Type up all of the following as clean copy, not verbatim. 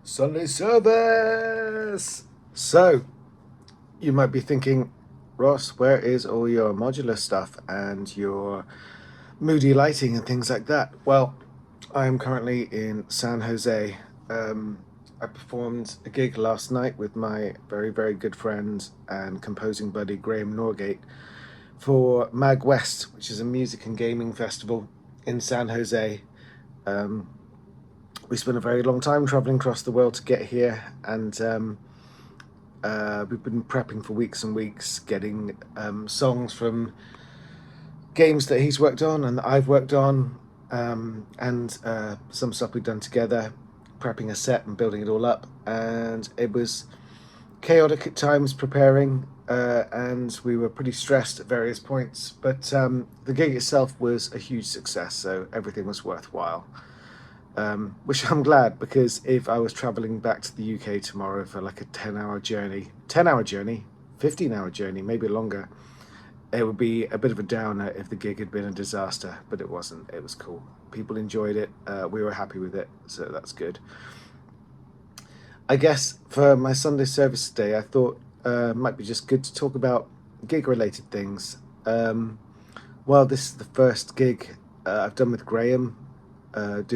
Sunday service! So, you might be thinking, Ross, where is all your modular stuff and your moody lighting and things like that? Well, I am currently in San Jose. I performed a gig last night with my very, very good friend and composing buddy Graeme Norgate for Mag West, which is a music and gaming festival in San Jose. Um, we spent a very long time traveling across the world to get here, and we've been prepping for weeks and weeks, getting songs from games that he's worked on and that I've worked on, and some stuff we've done together, prepping a set and building it all up. And it was chaotic at times preparing, and we were pretty stressed at various points. But the gig itself was a huge success, so everything was worthwhile. Which I'm glad, because if I was traveling back to the UK tomorrow for like a 10-hour journey, 15-hour journey, maybe longer, it would be a bit of a downer if the gig had been a disaster, but it wasn't. It was cool. People enjoyed it. We were happy with it, so that's good. I guess for my Sunday service today, I thought it might be just good to talk about gig-related things. Well, this is the first gig I've done with Graham, and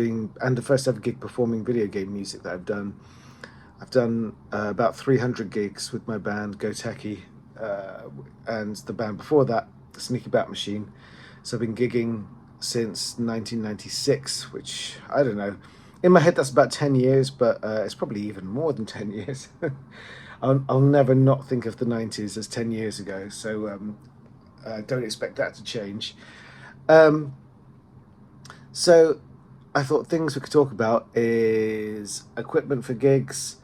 the first ever gig performing video game music that I've done. I've done about 300 gigs with my band Go Techie, and the band before that, the Sneaky Bat Machine. So I've been gigging since 1996, which I don't know. In my head, that's about 10 years, but it's probably even more than 10 years. I'll never not think of the 90s as 10 years ago, so don't expect that to change. Um, so I thought things we could talk about is equipment for gigs,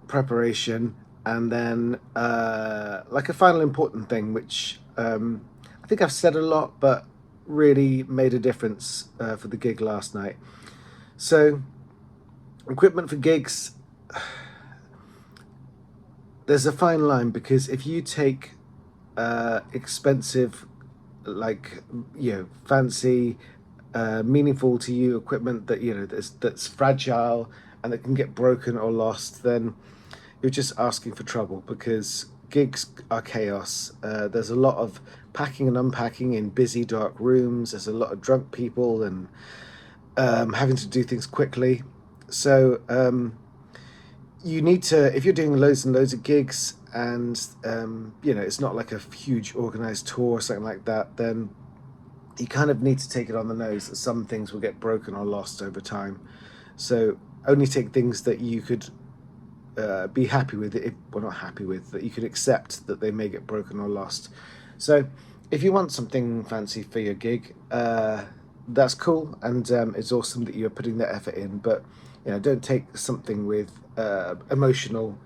preparation, and then like a final important thing, which I think I've said a lot, but really made a difference for the gig last night. So, equipment for gigs, there's a fine line, because if you take expensive, like, fancy, meaningful to you equipment that that's fragile and that can get broken or lost, then you're just asking for trouble, because gigs are chaos. There's a lot of packing and unpacking in busy, dark rooms. There's a lot of drunk people and having to do things quickly. So you need to, if you're doing loads and loads of gigs, and it's not like a huge organized tour or something like that, then you kind of need to take it on the nose that some things will get broken or lost over time. So only take things that you could be happy with, if well, not happy with, that you could accept that they may get broken or lost. So if you want something fancy for your gig, that's cool, and it's awesome that you're putting that effort in. But don't take something with emotional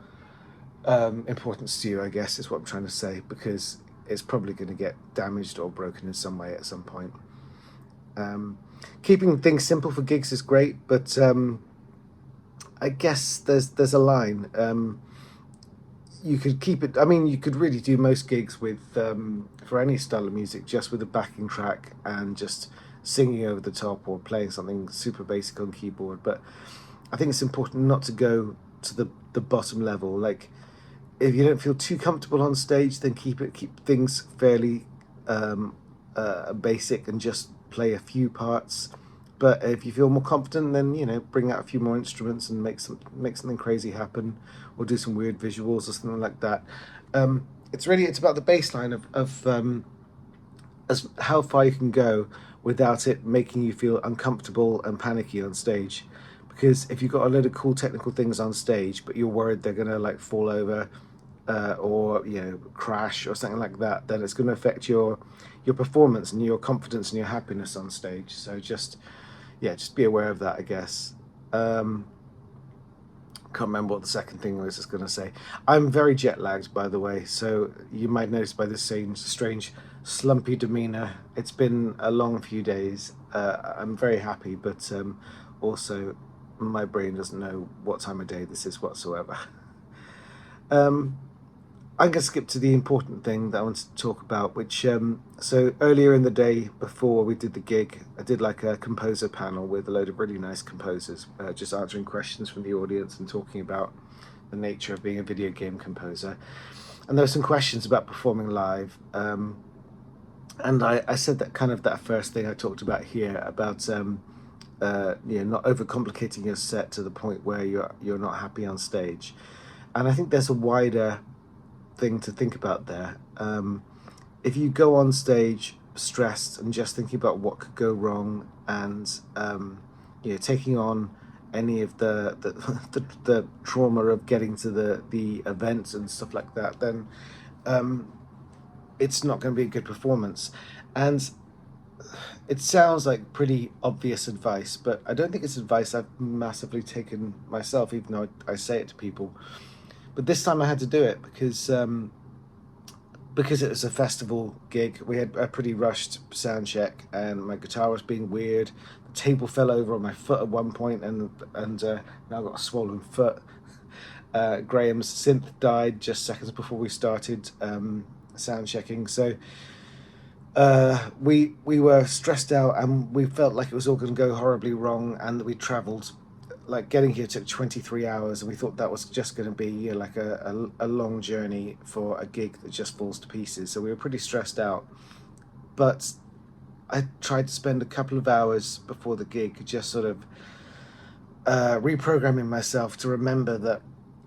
importance to you, I guess is what I'm trying to say, because it's probably going to get damaged or broken in some way at some point. Um, Keeping things simple for gigs is great, but I guess there's a line. You could keep it. I mean, you could really do most gigs with for any style of music just with a backing track and just singing over the top or playing something super basic on keyboard. But I think it's important not to go to the bottom level. Like, if you don't feel too comfortable on stage, then keep things fairly basic and just play a few parts. But if you feel more confident, then bring out a few more instruments and make something crazy happen, or do some weird visuals or something like that. It's about the baseline of as how far you can go without it making you feel uncomfortable and panicky on stage. Because if you've got a load of cool technical things on stage, but you're worried they're gonna like fall over, or crash or something like that, then it's going to affect your performance and your confidence and your happiness on stage. So just be aware of that, I guess. Can't remember what the second thing I was just going to say. I'm very jet lagged, by the way, so you might notice by this strange slumpy demeanor. It's been a long few days. I'm very happy, but also my brain doesn't know what time of day this is whatsoever. um, I'm going to skip to the important thing that I wanted to talk about, which, so earlier in the day before we did the gig, I did like a composer panel with a load of really nice composers, just answering questions from the audience and talking about the nature of being a video game composer. And there were some questions about performing live. And I said that kind of that first thing I talked about here about not overcomplicating your set to the point where you're not happy on stage. And I think there's a wider thing to think about there. If you go on stage stressed and just thinking about what could go wrong, and taking on any of the trauma of getting to the event and stuff like that, then it's not going to be a good performance. And it sounds like pretty obvious advice, but I don't think it's advice I've massively taken myself, even though I say it to people. But this time I had to do it because it was a festival gig. We had a pretty rushed sound check, and my guitar was being weird. The table fell over on my foot at one point, and now I've got a swollen foot. Graham's synth died just seconds before we started sound checking, so we were stressed out, and we felt like it was all going to go horribly wrong, and that we travelled. Like, getting here took 23 hours, and we thought that was just going to be like a long journey for a gig that just falls to pieces. So we were pretty stressed out. But I tried to spend a couple of hours before the gig just sort of reprogramming myself to remember that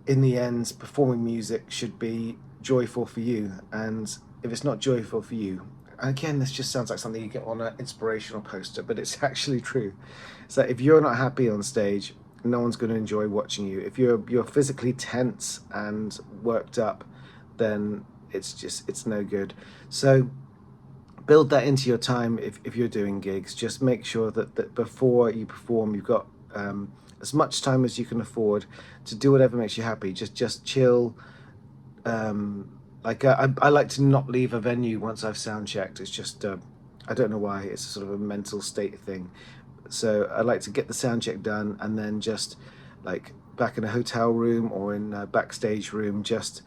in the end, performing music should be joyful for you. And if it's not joyful for you, and again, this just sounds like something you get on an inspirational poster, but it's actually true. So if you're not happy on stage, no one's going to enjoy watching you. If you're physically tense and worked up, then it's no good. So build that into your time. If you're doing gigs, just make sure that before you perform, you've got as much time as you can afford to do whatever makes you happy. Just chill. I like to not leave a venue once I've sound checked. It's just I don't know why. It's a sort of a mental state thing. So I like to get the sound check done, and then just like back in a hotel room or in a backstage room, just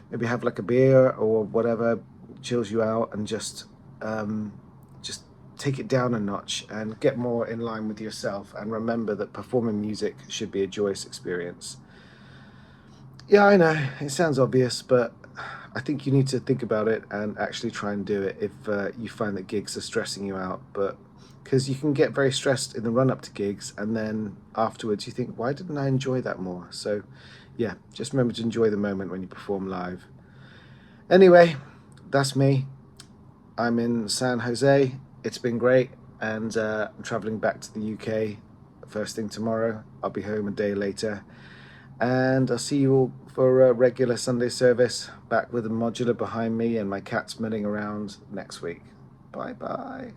maybe have like a beer or whatever chills you out, and just take it down a notch and get more in line with yourself, and remember that performing music should be a joyous experience. Yeah, I know it sounds obvious, but I think you need to think about it and actually try and do it if you find that gigs are stressing you out. But because you can get very stressed in the run up to gigs, and then afterwards you think, why didn't I enjoy that more? So yeah, just remember to enjoy the moment when you perform live. Anyway, that's me. I'm in San Jose. It's been great, and I'm traveling back to the UK first thing tomorrow. I'll be home a day later, and I'll see you all for a regular Sunday service, back with a modular behind me and my cats milling around next week. Bye bye.